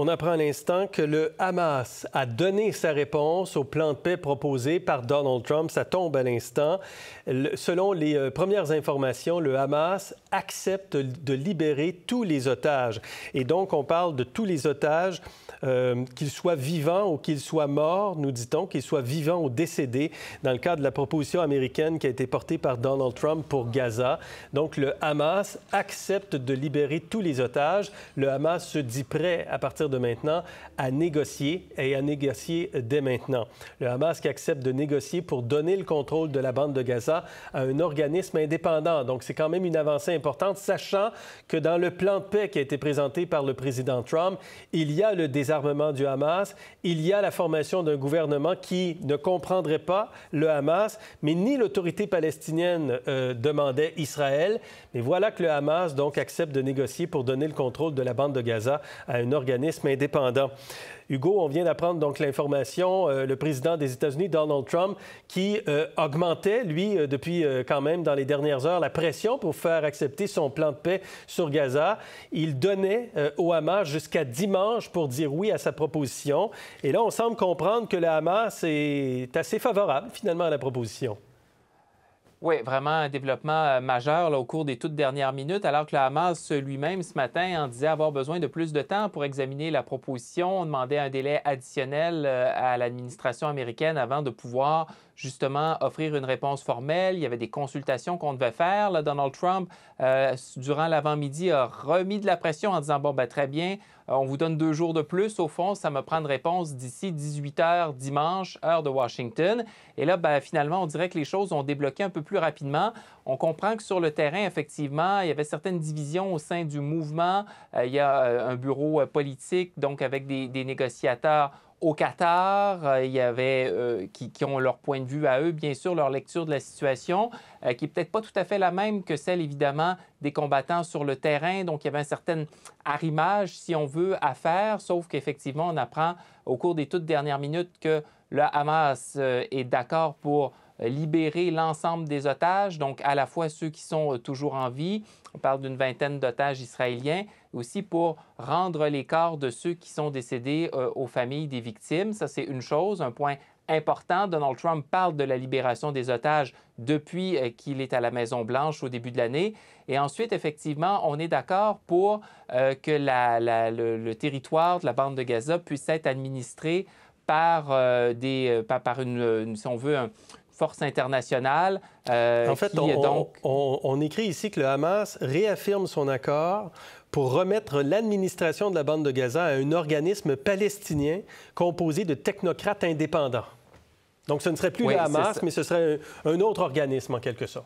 On apprend à l'instant que le Hamas a donné sa réponse au plan de paix proposé par Donald Trump. Ça tombe à l'instant. Selon les premières informations, le Hamas accepte de libérer tous les otages. Et donc, on parle de tous les otages, qu'ils soient vivants ou qu'ils soient morts, nous dit-on, qu'ils soient vivants ou décédés, dans le cadre de la proposition américaine qui a été portée par Donald Trump pour Gaza. Donc, le Hamas accepte de libérer tous les otages. Le Hamas se dit prêt, à partir de maintenant, à négocier et à négocier dès maintenant. Le Hamas qui accepte de négocier pour donner le contrôle de la bande de Gaza à un organisme indépendant. Donc, c'est quand même une avancée importante, sachant que dans le plan de paix qui a été présenté par le président Trump, il y a le désarmement du Hamas, il y a la formation d'un gouvernement qui ne comprendrait pas le Hamas, mais ni l'autorité palestinienne demandait Israël. Mais voilà que le Hamas, donc, accepte de négocier pour donner le contrôle de la bande de Gaza à un organisme indépendant. Hugo, on vient d'apprendre donc l'information, le président des États-Unis, Donald Trump, qui augmentait, lui, depuis quand même dans les dernières heures, la pression pour faire accepter son plan de paix sur Gaza. Il donnait au Hamas jusqu'à dimanche pour dire oui à sa proposition. Et là, on semble comprendre que le Hamas est assez favorable, finalement, à la proposition. Oui, vraiment un développement majeur là, au cours des toutes dernières minutes, alors que le Hamas lui-même, ce matin, en disait avoir besoin de plus de temps pour examiner la proposition. On demandait un délai additionnel à l'administration américaine avant de pouvoir justement offrir une réponse formelle. Il y avait des consultations qu'on devait faire. Là, Donald Trump, durant l'avant-midi, a remis de la pression en disant « Bon, ben très bien, on vous donne 2 jours de plus. Au fond, ça me prend une réponse d'ici 18 h dimanche, heure de Washington. » Et là, ben, finalement, on dirait que les choses ont débloqué un peu plus rapidement. On comprend que sur le terrain, effectivement, il y avait certaines divisions au sein du mouvement. Il y a un bureau politique, donc avec des négociateurs au Qatar, il y avait qui ont leur point de vue à eux, bien sûr, leur lecture de la situation, qui n'est peut-être pas tout à fait la même que celle, évidemment, des combattants sur le terrain. Donc, il y avait un certain arrimage, si on veut, à faire, sauf qu'effectivement, on apprend au cours des toutes dernières minutes que le Hamas est d'accord pour libérer l'ensemble des otages, donc à la fois ceux qui sont toujours en vie, on parle d'une vingtaine d'otages israéliens, aussi pour rendre les corps de ceux qui sont décédés aux familles des victimes. Ça, c'est une chose, un point important. Donald Trump parle de la libération des otages depuis qu'il est à la Maison-Blanche au début de l'année. Et ensuite, effectivement, on est d'accord pour que le territoire de la bande de Gaza puisse être administré par, par une, si on veut, une force internationale. En fait, on écrit ici que le Hamas réaffirme son accord pour remettre l'administration de la bande de Gaza à un organisme palestinien composé de technocrates indépendants. Donc, ce ne serait plus le Hamas, mais ce serait un autre organisme, en quelque sorte.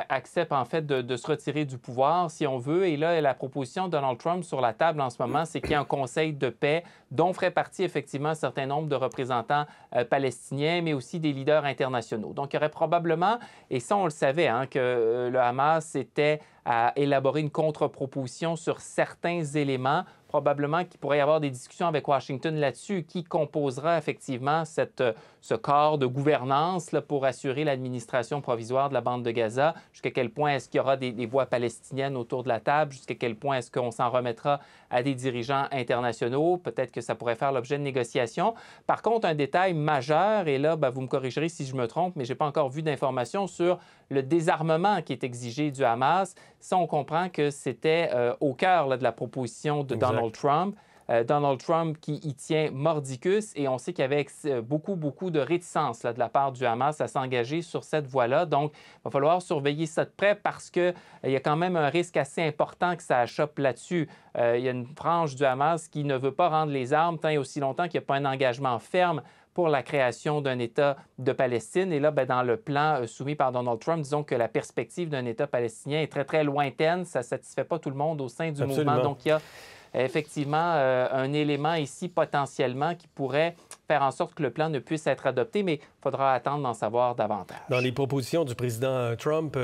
Accepte, en fait, de se retirer du pouvoir, si on veut. Et là, la proposition de Donald Trump sur la table en ce moment, c'est qu'il y a un conseil de paix dont ferait partie, effectivement, un certain nombre de représentants palestiniens, mais aussi des leaders internationaux. Donc, il y aurait probablement, et ça, on le savait, hein, que le Hamas était à élaborer une contre-proposition sur certains éléments, probablement qu'il pourrait y avoir des discussions avec Washington là-dessus, qui composera effectivement ce corps de gouvernance là, pour assurer l'administration provisoire de la bande de Gaza. Jusqu'à quel point est-ce qu'il y aura des voix palestiniennes autour de la table? Jusqu'à quel point est-ce qu'on s'en remettra à des dirigeants internationaux? Peut-être que ça pourrait faire l'objet de négociations. Par contre, un détail majeur, et là, vous me corrigerez si je me trompe, mais je n'ai pas encore vu d'informations sur le désarmement qui est exigé du Hamas. Ça, on comprend que c'était au cœur là, de la proposition de Donald Trump. Donald Trump qui y tient mordicus, et on sait qu'il y avait beaucoup de réticence là, de la part du Hamas à s'engager sur cette voie-là. Donc, il va falloir surveiller ça de près parce qu'il y a quand même un risque assez important que ça achoppe là-dessus. Il y a une frange du Hamas qui ne veut pas rendre les armes tant et aussi longtemps qu'il n'y a pas un engagement ferme pour la création d'un État de Palestine. Et là, dans le plan soumis par Donald Trump, disons que la perspective d'un État palestinien est très, très lointaine. Ça ne satisfait pas tout le monde au sein du mouvement. Donc, il y a effectivement un élément ici potentiellement qui pourrait faire en sorte que le plan ne puisse être adopté, mais il faudra attendre d'en savoir davantage. Dans les propositions du président Trump,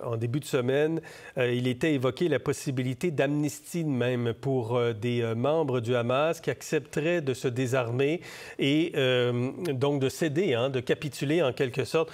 en début de semaine, il était évoqué la possibilité d'amnistie même pour des membres du Hamas qui accepteraient de se désarmer et donc de céder, de capituler en quelque sorte.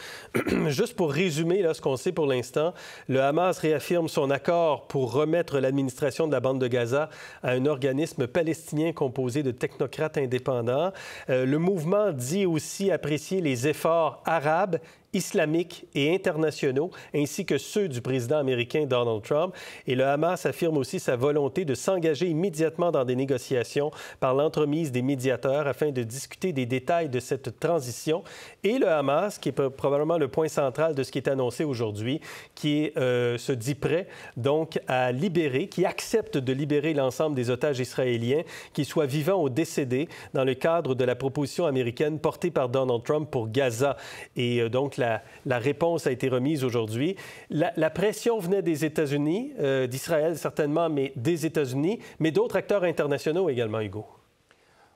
Juste pour résumer là, ce qu'on sait pour l'instant, le Hamas réaffirme son accord pour remettre l'administration de la bande de Gaza à un organisme palestinien composé de technocrates indépendants. Le mouvement dit aussi apprécier les efforts arabes, islamiques et internationaux, ainsi que ceux du président américain Donald Trump. Et le Hamas affirme aussi sa volonté de s'engager immédiatement dans des négociations par l'entremise des médiateurs afin de discuter des détails de cette transition. Et le Hamas, qui est probablement le point central de ce qui est annoncé aujourd'hui, qui se dit prêt donc à libérer, qui accepte de libérer l'ensemble des otages israéliens, qu'ils soient vivants ou décédés, dans le cadre de la proposition américaine portée par Donald Trump pour Gaza. Et donc, la réponse a été remise aujourd'hui. La pression venait des États-Unis, d'Israël certainement, mais des États-Unis, mais d'autres acteurs internationaux également, Hugo.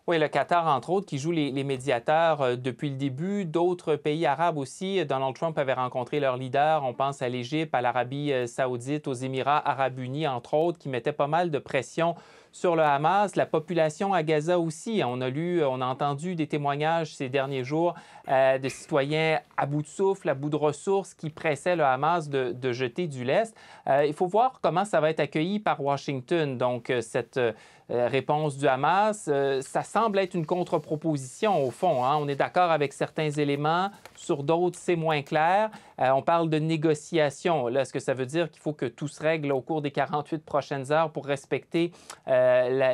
Oui, le Qatar, entre autres, qui joue les médiateurs depuis le début. D'autres pays arabes aussi. Donald Trump avait rencontré leurs leaders. On pense à l'Égypte, à l'Arabie saoudite, aux Émirats arabes unis, entre autres, qui mettaient pas mal de pression sur le Hamas. La population à Gaza aussi. On a entendu des témoignages ces derniers jours de citoyens à bout de souffle, à bout de ressources, qui pressaient le Hamas de jeter du lest. Il faut voir comment ça va être accueilli par Washington. Donc, cette réponse du Hamas, ça semble être une contre-proposition au fond. On est d'accord avec certains éléments, sur d'autres, c'est moins clair. On parle de négociation. Là, est-ce que ça veut dire qu'il faut que tout se règle au cours des 48 prochaines heures pour respecter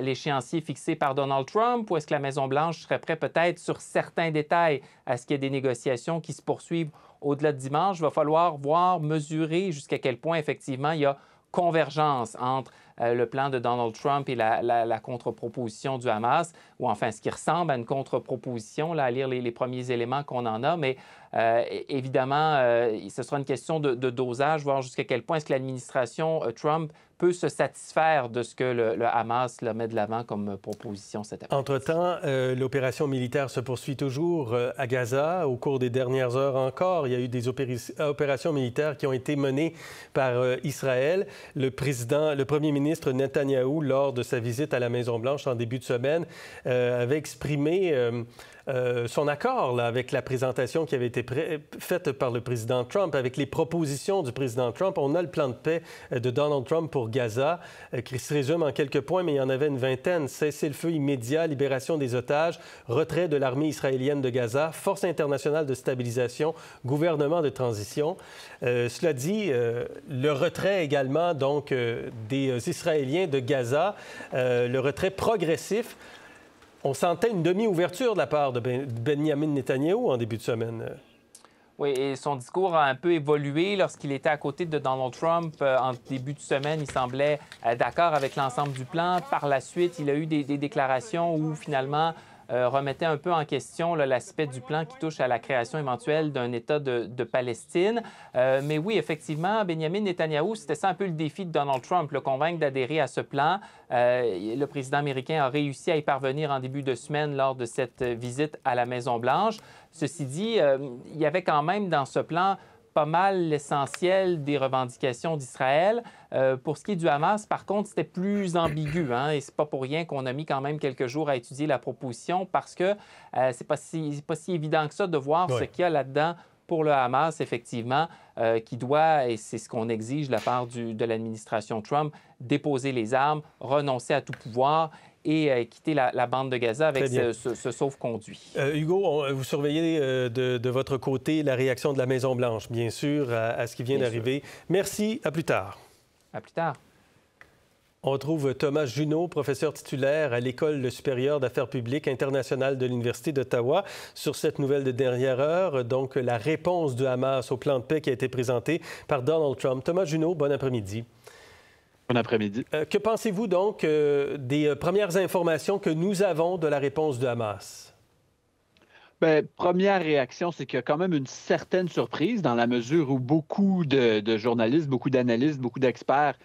l'échéancier fixé par Donald Trump, ou est-ce que la Maison-Blanche serait prête peut-être sur certains détails à ce qu'il y ait des négociations qui se poursuivent au-delà de dimanche? Il va falloir voir, mesurer jusqu'à quel point, effectivement, il y a convergence entre le plan de Donald Trump et la contre-proposition du Hamas, ou enfin ce qui ressemble à une contre-proposition, là, à lire les premiers éléments qu'on en a. Mais évidemment, ce sera une question de dosage, voir jusqu'à quel point est-ce que l'administration Trump peut se satisfaire de ce que le Hamas met de l'avant comme proposition cet après-midi. Entre-temps, l'opération militaire se poursuit toujours à Gaza. Au cours des dernières heures encore, il y a eu des opérations militaires qui ont été menées par Israël. Le premier ministre Netanyahou, lors de sa visite à la Maison-Blanche en début de semaine, avait exprimé son accord là, avec la présentation qui avait été faite par le président Trump, avec les propositions du président Trump. On a le plan de paix de Donald Trump pour Gaza, qui se résume en quelques points, mais il y en avait une vingtaine. Cessez-le-feu immédiat, libération des otages, retrait de l'armée israélienne de Gaza, force internationale de stabilisation, gouvernement de transition. Cela dit, le retrait également donc des Israéliens de Gaza, le retrait progressif. On sentait une demi-ouverture de la part de Benjamin Netanyahou en début de semaine. Oui, et son discours a un peu évolué lorsqu'il était à côté de Donald Trump en début de semaine. Il semblait d'accord avec l'ensemble du plan. Par la suite, il a eu des déclarations où finalement remettait un peu en question l'aspect du plan qui touche à la création éventuelle d'un État de Palestine. Mais oui, effectivement, Benjamin Netanyahou, c'était ça un peu le défi de Donald Trump, le convaincre d'adhérer à ce plan. Le président américain a réussi à y parvenir en début de semaine lors de cette visite à la Maison-Blanche. Ceci dit, il y avait quand même dans ce plan pas mal l'essentiel des revendications d'Israël. Pour ce qui est du Hamas, par contre, c'était plus ambigu. Et c'est pas pour rien qu'on a mis quand même quelques jours à étudier la proposition parce que c'est pas si évident que ça de voir ce qu'il y a là-dedans pour le Hamas, effectivement, qui doit, et c'est ce qu'on exige de la part de l'administration Trump, déposer les armes, renoncer à tout pouvoir et quitter la bande de Gaza avec ce sauf-conduit. Hugo, vous surveillez de votre côté la réaction de la Maison-Blanche, bien sûr, à ce qui vient d'arriver. Merci, à plus tard. À plus tard. On retrouve Thomas Junot, professeur titulaire à l'École supérieure d'affaires publiques internationales de l'Université d'Ottawa, sur cette nouvelle de dernière heure, donc la réponse du Hamas au plan de paix qui a été présenté par Donald Trump. Thomas Junot, bon après-midi. Bon après-midi. Que pensez-vous donc des premières informations que nous avons de la réponse du Hamas? Bien, première réaction, c'est qu'il y a quand même une certaine surprise dans la mesure où beaucoup de journalistes, beaucoup d'analystes, beaucoup d'experts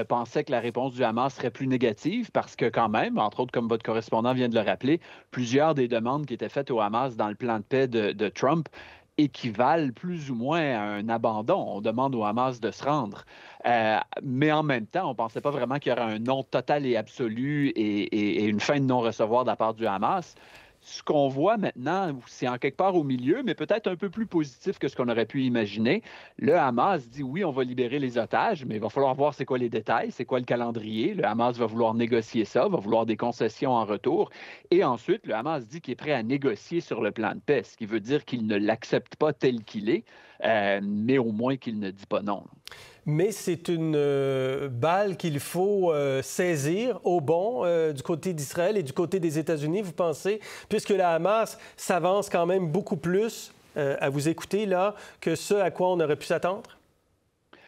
pensaient que la réponse du Hamas serait plus négative parce que quand même, entre autres, comme votre correspondant vient de le rappeler, plusieurs des demandes qui étaient faites au Hamas dans le plan de paix de Trump équivalent plus ou moins à un abandon. On demande au Hamas de se rendre. Mais en même temps, on ne pensait pas vraiment qu'il y aurait un non total et absolu et une fin de non-recevoir de la part du Hamas. Ce qu'on voit maintenant, c'est en quelque part au milieu, mais peut-être un peu plus positif que ce qu'on aurait pu imaginer. Le Hamas dit oui, on va libérer les otages, mais il va falloir voir c'est quoi les détails, c'est quoi le calendrier. Le Hamas va vouloir négocier ça, va vouloir des concessions en retour. Et ensuite, le Hamas dit qu'il est prêt à négocier sur le plan de paix, ce qui veut dire qu'il ne l'accepte pas tel qu'il est, mais au moins qu'il ne dit pas non. Mais c'est une balle qu'il faut saisir au bon du côté d'Israël et du côté des États-Unis, vous pensez, puisque la Hamas s'avance quand même beaucoup plus, à vous écouter là, que ce à quoi on aurait pu s'attendre?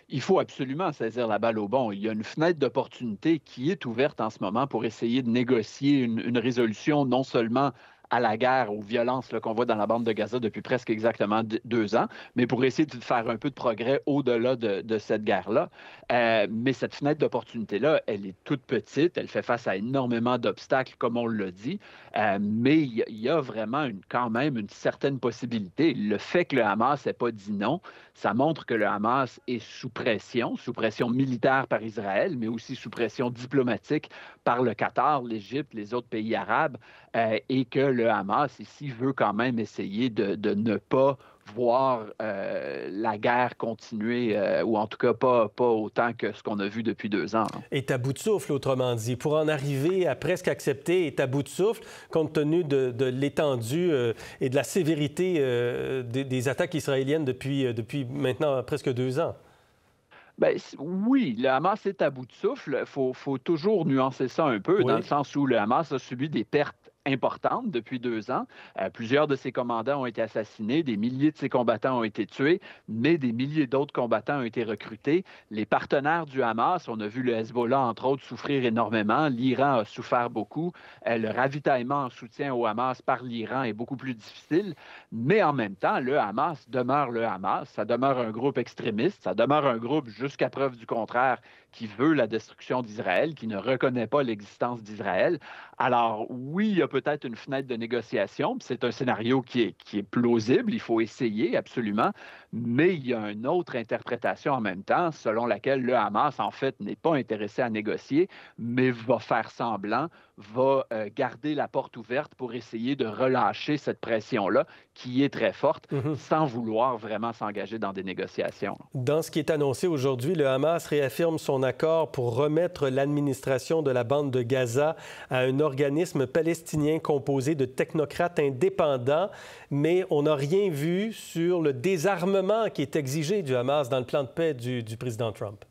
Il faut absolument saisir la balle au bon. Il y a une fenêtre d'opportunité qui est ouverte en ce moment pour essayer de négocier une résolution non seulement à la guerre, aux violences qu'on voit dans la bande de Gaza depuis presque exactement 2 ans, mais pour essayer de faire un peu de progrès au-delà de cette guerre-là. Mais cette fenêtre d'opportunité-là, elle est toute petite, elle fait face à énormément d'obstacles, comme on l'a dit, mais il y a vraiment quand même une certaine possibilité. Le fait que le Hamas n'ait pas dit non, ça montre que le Hamas est sous pression militaire par Israël, mais aussi sous pression diplomatique par le Qatar, l'Égypte, les autres pays arabes, et que le Hamas ici veut quand même essayer de ne pas voir la guerre continuer, ou en tout cas pas autant que ce qu'on a vu depuis 2 ans. Est à bout de souffle, autrement dit. Pour en arriver à presque accepter, est à bout de souffle, compte tenu de l'étendue et de la sévérité des attaques israéliennes depuis maintenant presque 2 ans. Bien, oui, le Hamas est à bout de souffle. Il faut toujours nuancer ça un peu, Oui. dans le sens où le Hamas a subi des pertes importantes depuis 2 ans. Plusieurs de ses commandants ont été assassinés, des milliers de ses combattants ont été tués, mais des milliers d'autres combattants ont été recrutés. Les partenaires du Hamas, on a vu le Hezbollah, entre autres, souffrir énormément. L'Iran a souffert beaucoup. Le ravitaillement en soutien au Hamas par l'Iran est beaucoup plus difficile. Mais en même temps, le Hamas demeure le Hamas. Ça demeure un groupe extrémiste. Ça demeure un groupe, jusqu'à preuve du contraire, qui veut la destruction d'Israël, qui ne reconnaît pas l'existence d'Israël. Alors, oui, il y a peut-être une fenêtre de négociation. C'est un scénario qui est plausible. Il faut essayer, absolument. Mais il y a une autre interprétation en même temps, selon laquelle le Hamas, en fait, n'est pas intéressé à négocier, mais va faire semblant, va garder la porte ouverte pour essayer de relâcher cette pression-là, qui est très forte, sans vouloir vraiment s'engager dans des négociations. Dans ce qui est annoncé aujourd'hui, le Hamas réaffirme son accord pour remettre l'administration de la bande de Gaza à un organisme palestinien composé de technocrates indépendants, mais on n'a rien vu sur le désarmement qui est exigé du Hamas dans le plan de paix du président Trump.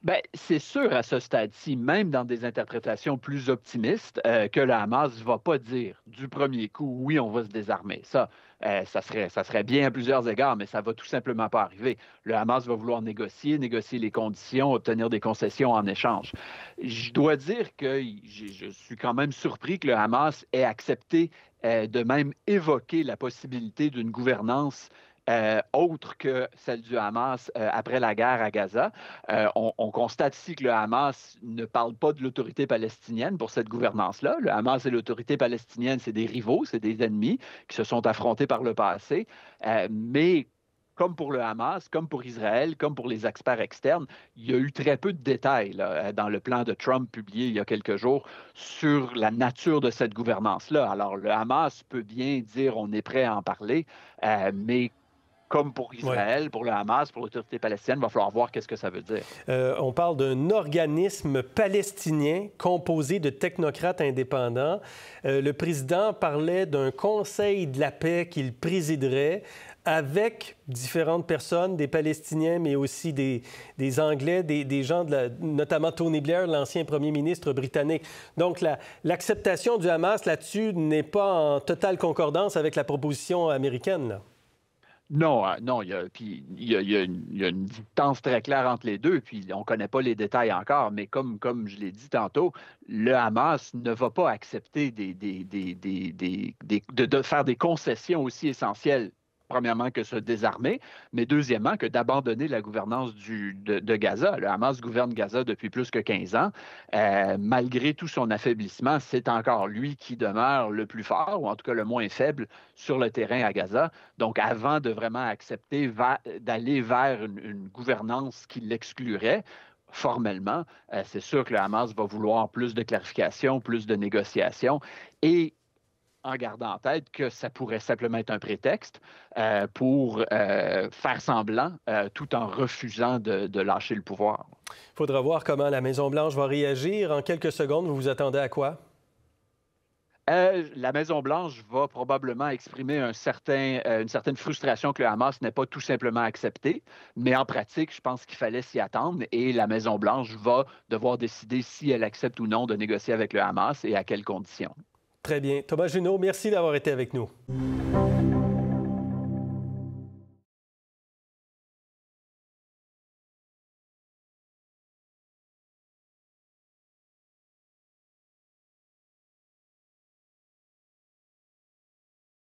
Bien, c'est sûr à ce stade-ci, même dans des interprétations plus optimistes, que le Hamas ne va pas dire du premier coup, oui, on va se désarmer. Ça serait bien à plusieurs égards, mais ça ne va tout simplement pas arriver. Le Hamas va vouloir négocier les conditions, obtenir des concessions en échange. Je dois dire que je suis quand même surpris que le Hamas ait accepté de même évoquer la possibilité d'une gouvernance autre que celle du Hamas après la guerre à Gaza. On constate ici que le Hamas ne parle pas de l'autorité palestinienne pour cette gouvernance-là. Le Hamas et l'autorité palestinienne, c'est des rivaux, c'est des ennemis qui se sont affrontés par le passé. Mais comme pour le Hamas, comme pour Israël, comme pour les experts externes, il y a eu très peu de détails là, dans le plan de Trump publié il y a quelques jours sur la nature de cette gouvernance-là. Alors, le Hamas peut bien dire on est prêt à en parler, mais comme pour Israël, pour le Hamas, pour l'autorité palestinienne, il va falloir voir qu'est-ce que ça veut dire. On parle d'un organisme palestinien composé de technocrates indépendants. Le président parlait d'un conseil de la paix qu'il présiderait avec différentes personnes, des Palestiniens, mais aussi des Anglais, des gens, notamment Tony Blair, l'ancien premier ministre britannique. Donc, l'acceptation du Hamas là-dessus n'est pas en totale concordance avec la proposition américaine, là. Non, non, il y a une distance très claire entre les deux, puis on ne connaît pas les détails encore, mais comme je l'ai dit tantôt, le Hamas ne va pas accepter de faire des concessions aussi essentielles premièrement, que se désarmer, mais deuxièmement, que d'abandonner la gouvernance de Gaza. Le Hamas gouverne Gaza depuis plus que 15 ans. Malgré tout son affaiblissement, c'est encore lui qui demeure le plus fort, ou en tout cas le moins faible, sur le terrain à Gaza. Donc, avant de vraiment accepter d'aller vers une gouvernance qui l'exclurait, formellement, c'est sûr que le Hamas va vouloir plus de clarification, plus de négociations, et en gardant en tête que ça pourrait simplement être un prétexte pour faire semblant tout en refusant de lâcher le pouvoir. Il faudra voir comment la Maison-Blanche va réagir. En quelques secondes, vous vous attendez à quoi? La Maison-Blanche va probablement exprimer une certaine frustration que le Hamas n'ait pas tout simplement accepté, mais en pratique, je pense qu'il fallait s'y attendre et la Maison-Blanche va devoir décider si elle accepte ou non de négocier avec le Hamas et à quelles conditions. Très bien. Thomas Junot, merci d'avoir été avec nous.